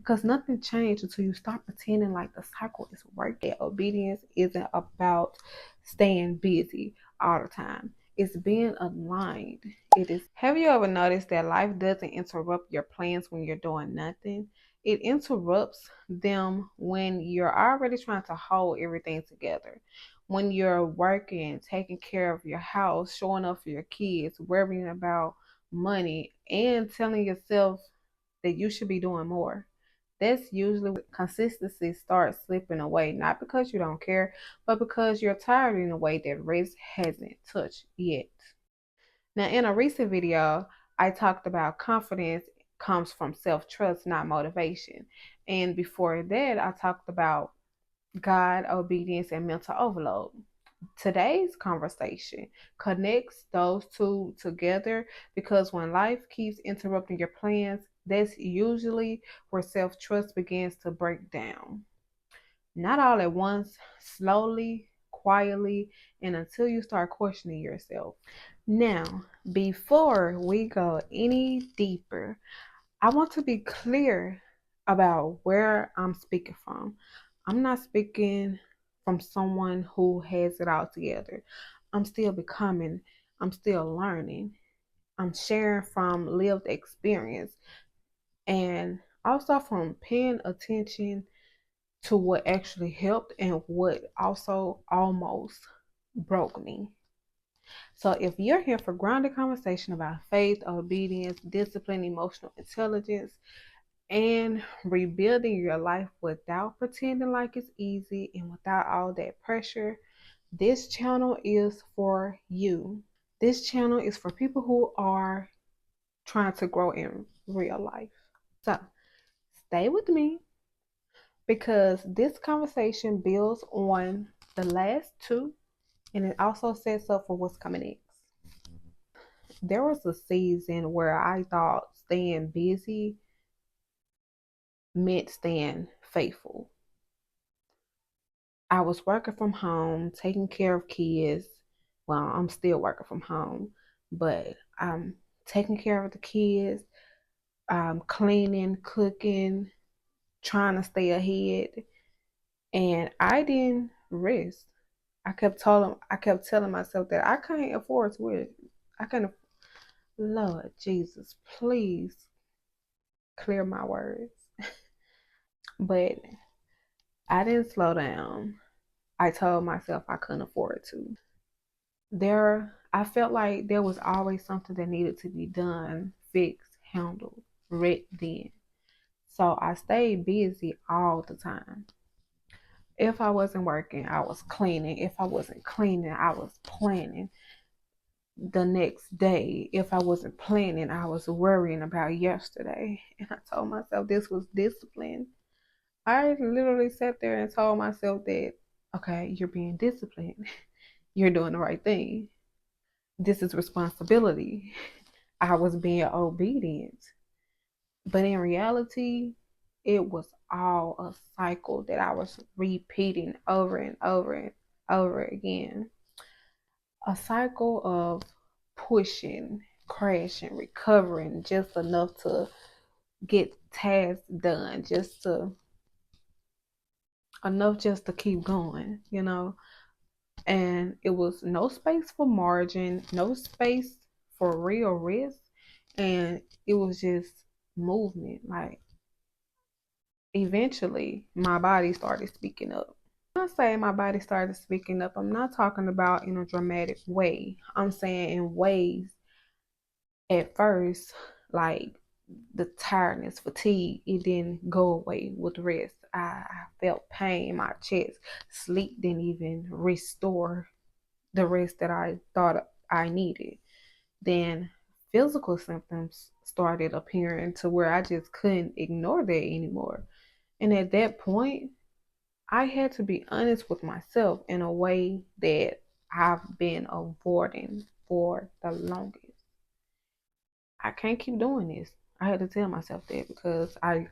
because nothing changed until you start pretending like the cycle is working. Obedience isn't about staying busy all the time. It's being aligned. It is. Have you ever noticed that life doesn't interrupt your plans when you're doing nothing? It interrupts them when you're already trying to hold everything together. When you're working, taking care of your house, showing up for your kids, worrying about money, and telling yourself that you should be doing more. That's usually when consistency starts slipping away, not because you don't care, but because you're tired in a way that rest hasn't touched yet. Now, in a recent video, I talked about confidence comes from self trust, not motivation. And before that, I talked about God, obedience, and mental overload. Today's conversation connects those two together because when life keeps interrupting your plans, that's usually where self trust begins to break down. Not all at once, slowly, quietly, and until you start questioning yourself. Now, before we go any deeper, I want to be clear about where I'm speaking from. I'm not speaking from someone who has it all together. I'm still becoming, I'm still learning. I'm sharing from lived experience and also from paying attention to what actually helped and what also almost broke me. So if you're here for grounded conversation about faith, obedience, discipline, emotional intelligence, and rebuilding your life without pretending like it's easy and without all that pressure, this channel is for you. This channel is for people who are trying to grow in real life. So stay with me because this conversation builds on the last two and it also sets up for what's coming next. There was a season where I thought staying busy meant staying faithful. I was working from home, taking care of kids. Well, I'm still working from home, but I'm taking care of the kids, cleaning, cooking, trying to stay ahead. And I didn't rest. I kept telling myself that I can't afford to rest. I can't. Lord Jesus, please clear my words. But I didn't slow down. I told myself I couldn't afford to. I felt like there was always something that needed to be done, fixed, handled, right then. So I stayed busy all the time. If I wasn't working, I was cleaning. If I wasn't cleaning, I was planning the next day. If I wasn't planning, I was worrying about yesterday. And I told myself this was discipline. I literally sat there and told myself that, okay, you're being disciplined. You're doing the right thing. This is responsibility. I was being obedient. But in reality, it was all a cycle that I was repeating over and over and over again. A cycle of pushing, crashing, recovering just enough to get tasks done, just to keep going, And it was no space for margin, no space for real rest, and it was just movement. Like eventually my body started speaking up. When I say my body started speaking up, I'm not talking about in a dramatic way. I'm saying in ways at first, like the tiredness, fatigue, it didn't go away with rest. I felt pain in my chest. Sleep didn't even restore the rest that I thought I needed. Then physical symptoms started appearing to where I just couldn't ignore that anymore. And at that point, I had to be honest with myself in a way that I've been avoiding for the longest. I can't keep doing this. I had to tell myself that because I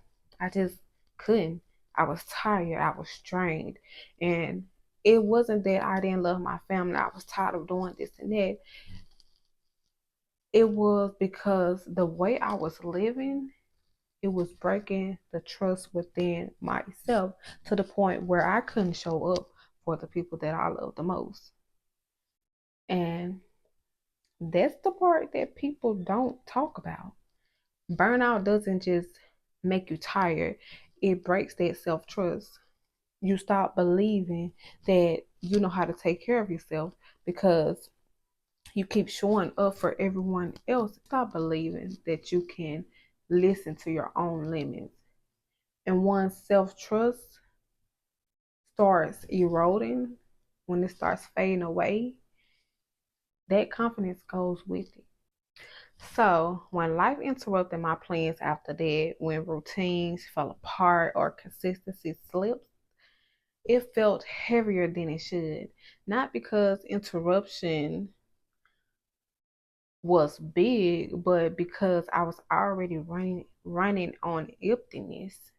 just couldn't. I was tired, I was strained, and it wasn't that I didn't love my family. I was tired of doing this and that. It was because the way I was living It was breaking the trust within myself to the point where I couldn't show up for the people that I love the most. And that's the part that people don't talk about. Burnout doesn't just make you tired, it breaks that self trust. You stop believing that you know how to take care of yourself because you keep showing up for everyone else. Stop believing that you can listen to your own limits. And once self trust starts eroding, when it starts fading away, that confidence goes with it. So, when life interrupted my plans after that, when routines fell apart or consistency slipped, it felt heavier than it should. Not because interruption was big, but because I was already running on emptiness.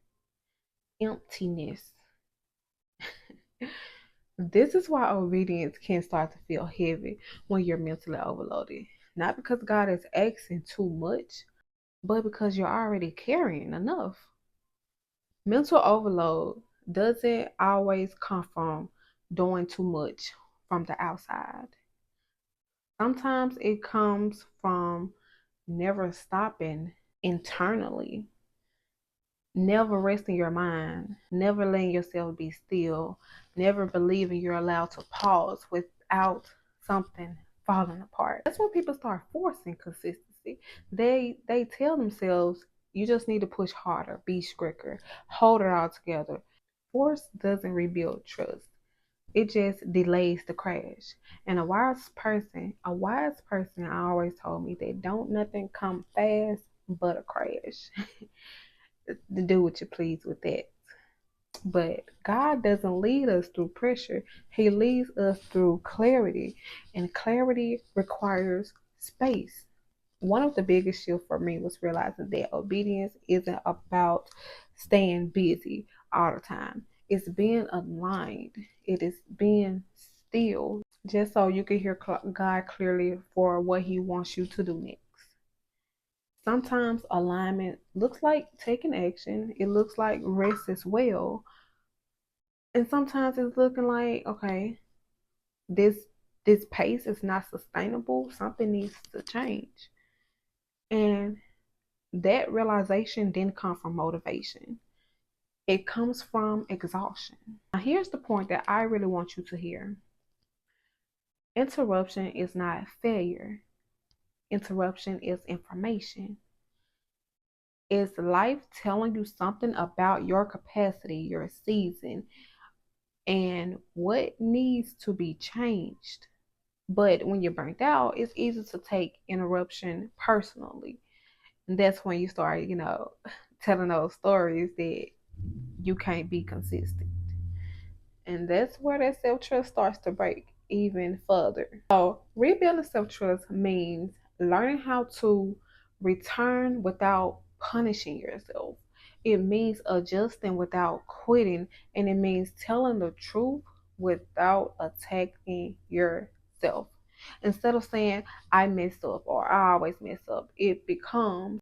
This is why obedience can start to feel heavy when you're mentally overloaded. Not because God is asking too much, but because you're already carrying enough. Mental overload doesn't always come from doing too much from the outside. Sometimes it comes from never stopping internally, never resting your mind, never letting yourself be still, never believing you're allowed to pause without something falling apart. That's when people start forcing consistency. They tell themselves you just need to push harder, be quicker, hold it all together. Force doesn't rebuild trust. It just delays the crash. And a wise person always told me that don't nothing come fast but a crash. To do what you please with that. But God doesn't lead us through pressure. He leads us through clarity. And clarity requires space. One of the biggest shifts for me was realizing that obedience isn't about staying busy all the time. It's being aligned. It is being still, just so you can hear God clearly for what He wants you to do next. Sometimes alignment looks like taking action. It looks like rest as well. And sometimes it's looking like, okay, this this pace is not sustainable. Something needs to change. And that realization didn't come from motivation. It comes from exhaustion. Now here's the point that I really want you to hear. Interruption is not failure. Interruption is information. It's life telling you something about your capacity, your season, and what needs to be changed. But when you're burnt out, it's easy to take interruption personally. And that's when you start, telling those stories that you can't be consistent. And that's where that self trust starts to break even further. So, rebuilding self trust means learning how to return without punishing yourself. It means adjusting without quitting, and it means telling the truth without attacking yourself. Instead of saying, I messed up or I always mess up, it becomes,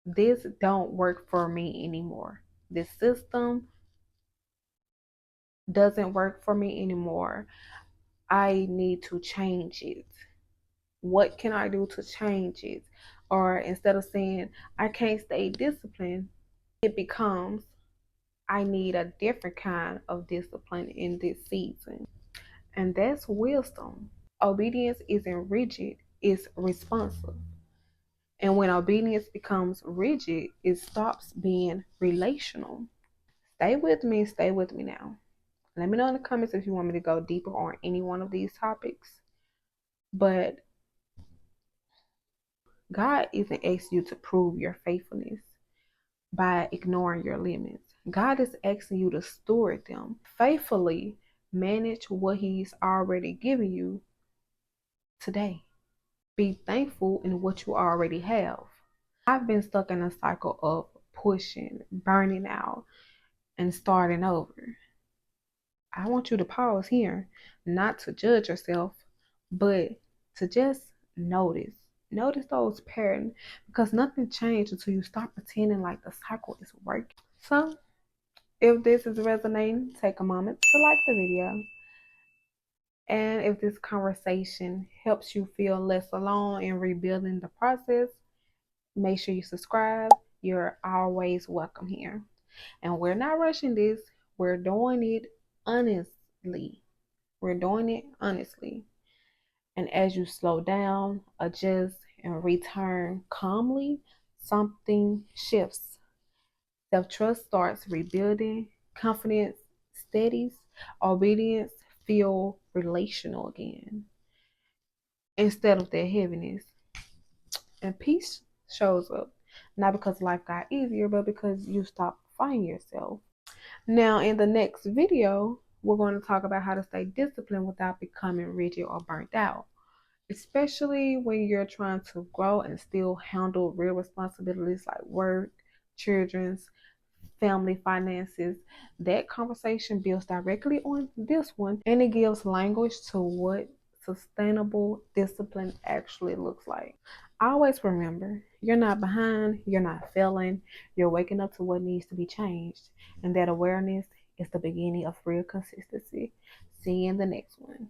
this don't work for me anymore. This system doesn't work for me anymore. I need to change it. What can I do to change it? Or instead of saying, I can't stay disciplined, it becomes, I need a different kind of discipline in this season. And that's wisdom. Obedience isn't rigid, it's responsive. And when obedience becomes rigid, it stops being relational. Stay with me now. Let me know in the comments if you want me to go deeper on any one of these topics. But God isn't asking you to prove your faithfulness by ignoring your limits. God is asking you to steward them faithfully, manage what He's already given you today. Be thankful in what you already have. I've been stuck in a cycle of pushing, burning out, and starting over. I want you to pause here, not to judge yourself, but to just notice. Notice those patterns because nothing changed until you start pretending like the cycle is working. So, if this is resonating, take a moment to like the video. And if this conversation helps you feel less alone in rebuilding the process, make sure you subscribe. You're always welcome here. And we're not rushing this, we're doing it honestly. We're doing it honestly. And as you slow down, adjust, and return calmly, something shifts. Self trust starts rebuilding, confidence steadies, obedience feel relational again instead of that heaviness. And peace shows up, not because life got easier, but because you stop fighting yourself. Now, in the next video, we're going to talk about how to stay disciplined without becoming rigid or burnt out, especially when you're trying to grow and still handle real responsibilities like work, children's, family finances. That conversation builds directly on this one and it gives language to what sustainable discipline actually looks like. Always remember, you're not behind, you're not failing, you're waking up to what needs to be changed. And that awareness is the beginning of real consistency. See you in the next one.